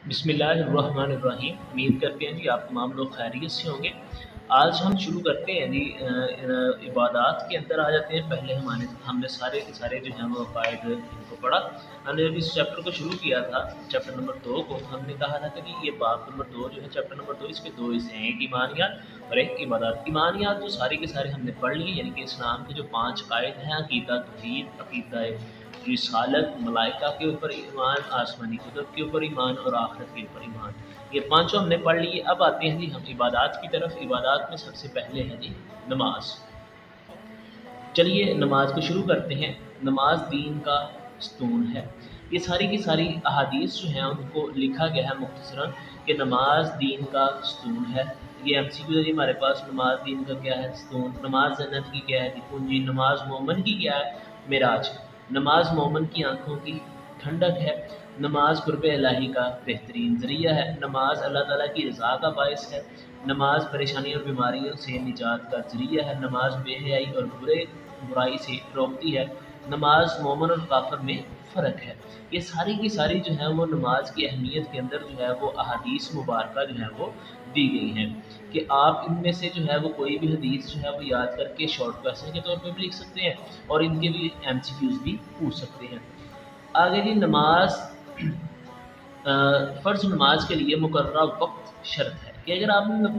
बिस्मिल्लाहिर्रहमानिर्रहीम। उम्मीद करते हैं जी आप तमाम लोग खैरियत से होंगे। आज हम शुरू करते हैं जी इबादत के अंदर आ जाते हैं। पहले हमने सारे के सारे जो हैं वो अकायद इनको पढ़ा। हमने जब इस चैप्टर को शुरू किया था, चैप्टर नंबर 2 को, हमने कहा था कि ये बाब नंबर 2 जो है, चैप्टर नंबर 2, इसके दो हिस्से हैं, एक ईमानियात और एक इबादत। ईमानियात जो सारे के सारे हमने पढ़ लिए, यानी कि इस्लाम के जो 5 अकायद हैं, अकीदा तौहीद, अकीदा रिसालत, मलाइका के ऊपर ईमान, आसमानी कुतुब के ऊपर ईमान और आखिरत के ऊपर ईमान, ये पांचों हमने पढ़ लिए। अब आते हैं जी हम इबादत की तरफ। इबादत में सबसे पहले है जी नमाज। चलिए नमाज को शुरू करते हैं। नमाज दीन का स्तून है। ये सारी की सारी अहादीस जो हैं उनको लिखा गया है मुख्तसरन कि नमाज दीन का स्तून है। ये एमसीक्यू है जी हमारे पास। नमाज दीन का क्या है स्तून, नमाज जन्नत की क्या है कुंजी, नमाज मोमन की क्या है मिराज, नमाज मोमन की आंखों की ठंडक है, नमाज कुर्ब इलाही का बेहतरीन ज़रिया है, नमाज अल्लाह ताला की रज़ा का बायस है, नमाज परेशानी और बीमारियों से निजात का ज़रिया है, नमाज बेहयाई और बुराई से रोकती है, नमाज मोमन और काफिर में फ़र्क है। ये सारी की सारी जो है वो नमाज की अहमियत के अंदर जो है वो अहादीस मुबारका जो है वो दी गई हैं कि आप इनमें से जो है वो कोई भी हदीस जो है वो याद करके शॉर्ट क्वेश्चन के तौर पर भी लिख सकते हैं और इनके भी एमसीक्यूज़ भी पूछ सकते हैं। आगे जी नमाज फ़र्ज़ नमाज के लिए मुकर्रर वक्त शर्त है कि अगर आपने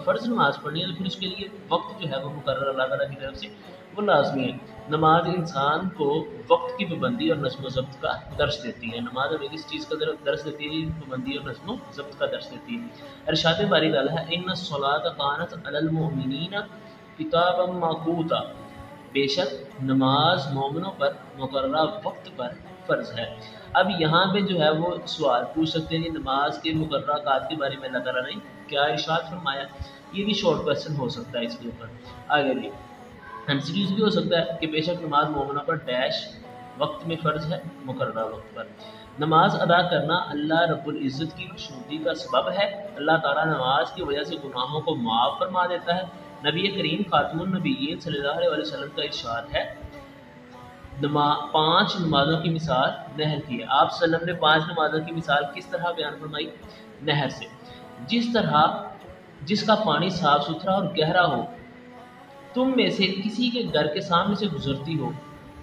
फ़र्ज़ नमाज पढ़नी है तो फिर उसके लिए वक्त जो है वो मुकर्रर अल्लाह ताला की तरफ से वो लाजमी है। नमाज इंसान को वक्त की पाबंदी और नज़्म ज़ब्त का दर्स देती है। नमाज हमें किस चीज़ का दर्स देती है? पाबंदी और नज़्म ज़ब्त का दर्स देती है। इरशाद बारी ताला है इन्ना सलात कानत अलल मुमिनीना किताबम मौक़ूता, बेशक नमाज मोमिनों पर मुकर्रर वक्त पर फ़र्ज़ है। अब यहाँ पे जो है वो सवाल पूछ सकते हैं कि नमाज के मुकर्ररात के बारे में अल्लाह ताला ने क्या इरशाद फरमाया। ये भी शॉर्ट क्वेश्चन हो सकता है इसके ऊपर। आगे भी एमसीक्यूज़ भी हो सकता है कि बेशक नमाज मोमिनों पर डैश वक्त में फ़र्ज़ है, मुकर्रर वक्त पर। नमाज अदा करना अल्लाह रब्बुल इज़्ज़त की खुशनुदी का सबब है। अल्लाह ताला नमाज की वजह से गुनाहों को माफ़ फरमा देता है। नबी करीम खातमुन नबीय्यीन सल्लल्लाहु अलैहि वसल्लम का इरशाद है 5 नमाज़ों की मिसाल नहर की है। आप सल्लम ने 5 नमाज़ों की मिसाल किस तरह बयान फरमाई? नहर से। जिस तरह जिसका पानी साफ सुथरा और गहरा हो, तुम में से किसी के घर के सामने से गुजरती हो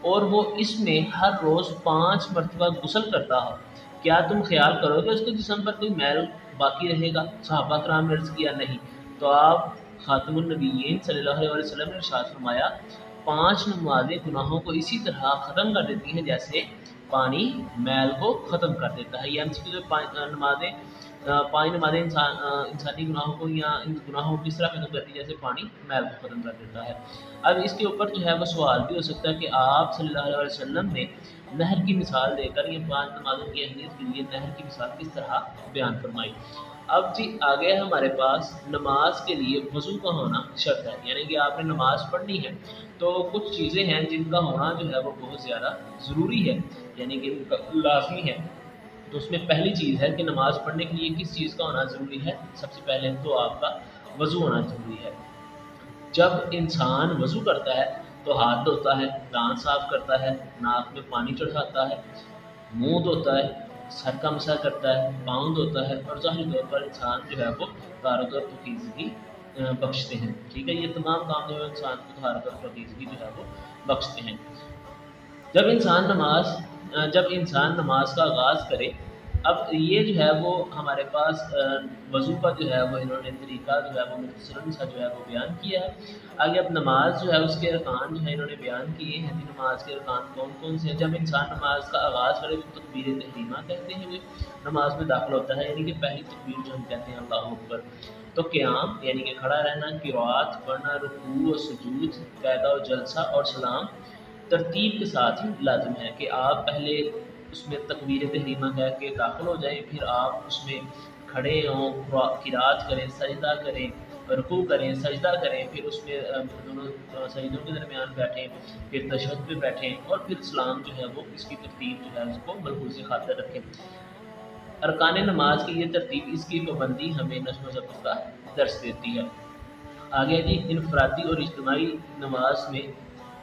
और वो इसमें हर रोज़ 5 मरतबा गुस्ल करता हो, क्या तुम ख्याल करोगे उसके जिस्म पर कोई मैल बाकी रहेगा? सहाबा कराम ने अर्ज़ किया नहीं। तो आप खातमुन नबीय्यीन सल्लल्लाहु अलैहि वसल्लम ने इरशाद फरमाया 5 नमाज़ें गुनाहों को इसी तरह ख़त्म कर देती हैं जैसे पानी मैल को ख़त्म कर देता है। ये एमसीक्यू जो 5 नमाज़ें इंसानी गुनाहों को या इन गुनाहों को किस तरह ख़त्म करती है जैसे पानी मैल को ख़त्म कर देता है। अब इसके ऊपर जो है वो सवाल भी हो सकता है कि आप सल्लल्लाहु अलैहि वसल्लम ने नहर की मिसाल देकर ये 5 नमाज़ों की अहमियत के लिए नहर की मिसाल किस तरह बयान फरमाई। अब जी आ गया हमारे पास नमाज के लिए वज़ू का होना शर्त है, यानी कि आपने नमाज पढ़नी है तो कुछ चीज़ें हैं जिनका होना जो है वो बहुत ज़्यादा ज़रूरी है, यानी कि लाजमी है। तो उसमें पहली चीज़ है कि नमाज़ पढ़ने के लिए किस चीज़ का होना ज़रूरी है? सबसे पहले तो आपका वज़ू होना ज़रूरी है। जब इंसान वज़ू करता है तो हाथ धोता है, दांत साफ़ करता है, नाक में पानी चढ़ाता है, मुँह धोता है, सर का मसा करता है, पाँव धोता है और ज़ाहिरी तौर पर इंसान जो है वो तहारत और पाकीज़गी बख्शते हैं। ठीक है, ये तमाम काम जो है इंसान को तहारत और पाकीज़गी जो है वो बख्शते हैं। जब इंसान नमाज का आगाज़ करे, अब ये जो है वो हमारे पास वज़ू का जो है वो इन्होंने तरीका जो है वो मुख्तसरन सा जो है वो बयान किया है। आगे अब नमाज जो है उसके अरकान जो है इन्होंने बयान किए हैं कि नमाज के अरकान कौन कौन से हैं। जब इंसान नमाज का आगाज़ करे तो तकबीर तहरीमा कहते हुए नमाज में दाखिल होता है, यानी कि पहली तकबीर जो हम कहते हैं अल्लाहु अकबर। तो क़याम यानी कि खड़ा रहना, क़िराअत पढ़ना, रुकू और सुजूद, क़यादा और जलसा और सलाम तरतीब के साथ ही लाज़िम है कि आप पहले उसमें तकबीर तहरीमा कह के दाखिल हो जाएं, फिर आप उसमें खड़े हों, क़िराअत करें, सजदा करें, रुकू करें, सजदा करें, फिर उसमें दोनों सजदों के दरमियान बैठें, फिर तशहद पे बैठें और फिर सलाम जो है वो इसकी तरतीब जो है उसको मलहूज़ खातिर रखें। अरकान नमाज की ये तरतीब, इसकी पाबंदी हमें नज़्म ज़ब्त का दर्स देती है। आगे जी इनफरादी और इज्तिमाई नमाज में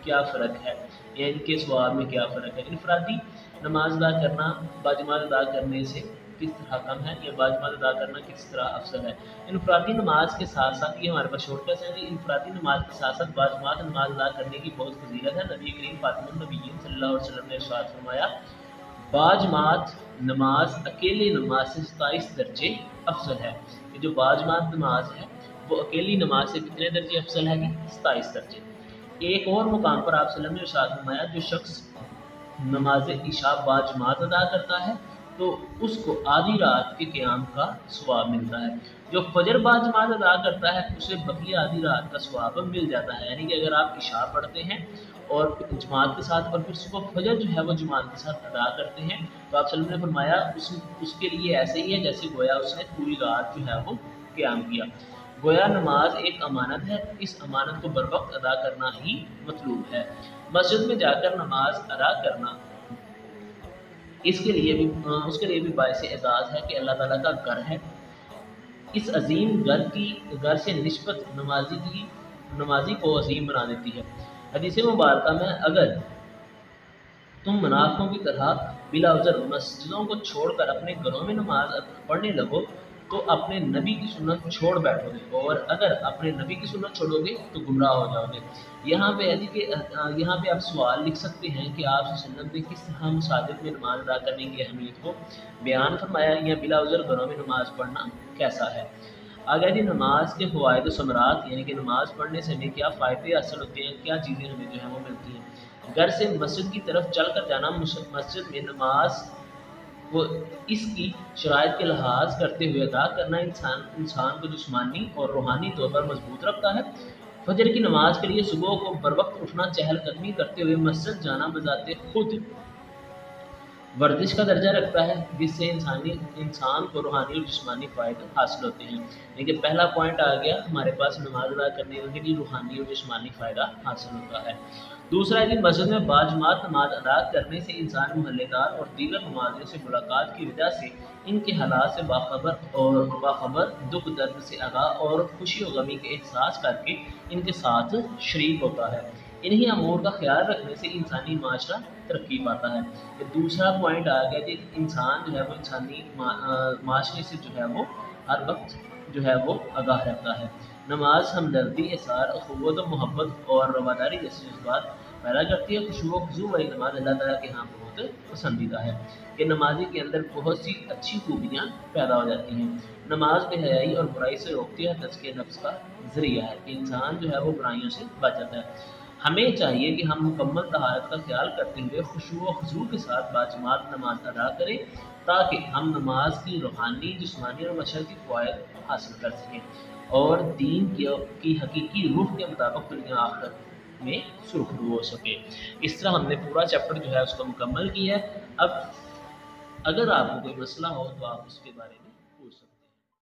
क्या फ़र्क है या इनके सवाब में क्या फ़र्क है? इनफरादी नमाज अदा करना बाजमात अदा करने से किस तरह कम है या बाजमात अदा करना किस तरह अफजल है। इनफरादी नमाज के साथ साथ, ये हमारे पास शॉर्टकट है जी, इनफरादी नमाज के साथ साथ बाजमात नमाज अदा करने की बहुत फजीलत है। नबी करीम फातिमुन नबीय्यीन सल्लल्लाहु अलैहि वसल्लम ने इरशाद फरमाया, बाजमात नमाज अकेली नमाज से 27 दर्जे अफजल है। ये जो बाजमात नमाज है वो अकेली नमाज से कितने दर्जे अफजल है कि 27 दर्जे। एक और मुकाम पर आप सल्लल्लाहु अलैहि वसल्लम ने इरशाद फरमाया, जो शख्स नमाज इशा बाजमात अदा करता है तो उसको आधी रात के क़याम का सवाब मिलता है। जो फजर बाजमात अदा करता है उसे बकी आधी रात का सवाब मिल जाता है। यानी कि अगर आप इशा पढ़ते हैं और जमात के साथ और फिर सुबह फजर जो है वो जमात के साथ अदा करते हैं तो आप सल्लल्लाहु अलैहि वसल्लम ने फरमाया उसके लिए ऐसे ही है जैसे गोया उसने पूरी रात जो है वो क़याम किया। गोया नमाज एक अमानत है, इस अमानत को बर वक्त अदा करना ही मतलूब है। मस्जिद में जाकर नमाज अदा करना उसके लिए भी बायस एजाज़ है कि अल्लाह ताला का घर है। इस अजीम घर से निस्बत नमाजी को अजीम बना देती है। हदीस मुबारक में, अगर तुम मुनाफिकों की तरह बिला उज़र मस्जिदों को छोड़कर अपने घरों में नमाज पढ़ने लगो तो अपने नबी की सुन्नत छोड़ बैठोगे, और अगर अपने नबी की सुन्नत छोड़ोगे तो गुमराह हो जाओगे। यहाँ पे है कि यहाँ पे आप सवाल लिख सकते हैं कि आप सल्लल्लाहु ने किस तरह मसाजिद में नमाज अदा करने की अहमियत को बयान फरमाया या बिला उज़र घरों में नमाज पढ़ना कैसा है। आगे जी, नमाज के फ़वाइद व समरात, यानी कि नमाज पढ़ने से हमें क्या फ़ायदे हासिल होते हैं, क्या चीज़ें हमें जो है वो मिलती हैं। घर से मस्जिद की तरफ चल कर जाना मस्जिद में नमाज वो इसकी शराइत के लिहाज करते हुए अदा करना इंसान को जिस्मानी और रूहानी तौर पर मजबूत रखता है। फजर की नमाज के लिए सुबह को बर वक्त उठना, चहलकदमी करते हुए मस्जिद जाना बजाते खुद वर्जिश का दर्जा रखता है, जिससे इंसान को रूहानी और जिस्मानी फ़ायदे हासिल होते हैं। लेकिन पहला पॉइंट आ गया हमारे पास, नमाज अदा करने के लिए रूहानी और जिस्मानी फ़ायदा हासिल होता है। दूसरा है कि मस्जिद में बाजमात नमाज अदा करने से इंसान मोहल्लेदार और दीगर नमाजियों से मुलाकात की वजह से इनके हालात से बाखबर दुख दर्द से आगाह और खुशी और गमी के एहसास करके इनके साथ शरीक होता है। इन्हीं अमूर का ख्याल रखने से इंसानी माशरा तरक्की पाता है। ये दूसरा पॉइंट आ गया कि इंसान जो है वो इंसानी माशरे से जो है वो हर वक्त जो है वो आगाह रहता है। नमाज हमदर्दी, एसार, अखुव्वत व मोहब्बत और रवादारी जैसे जज्बात पैदा करती है। खुशबू खुशू वाली नमाज अल्लाह ताला के यहाँ बहुत पसंदीदा है कि नमाजी के अंदर बहुत सी अच्छी खूबियाँ पैदा हो जाती हैं। नमाज बेहयाई और बुराई से रोकती है, तज़किया नफ्स का ज़रिया है कि इंसान जो है वो बुराइयों से बच जाता है। हमें चाहिए कि हम मुकम्मल तहारत का ख्याल करते हुए खुशू व खुशू के साथ बाजमात नमाज अदा करें ताकि हम नमाज की रूहानी, जिस्मानी और मशरक़ी फ़वाइद हासिल कर सकें और दीन की हकीकी रूह के मुताबिक दुनिया आखिरत में सुरखरू हो सके। इस तरह हमने पूरा चैप्टर जो है उसको मुकम्मल किया है। अब अगर आपको कोई मसला हो तो आप उसके बारे में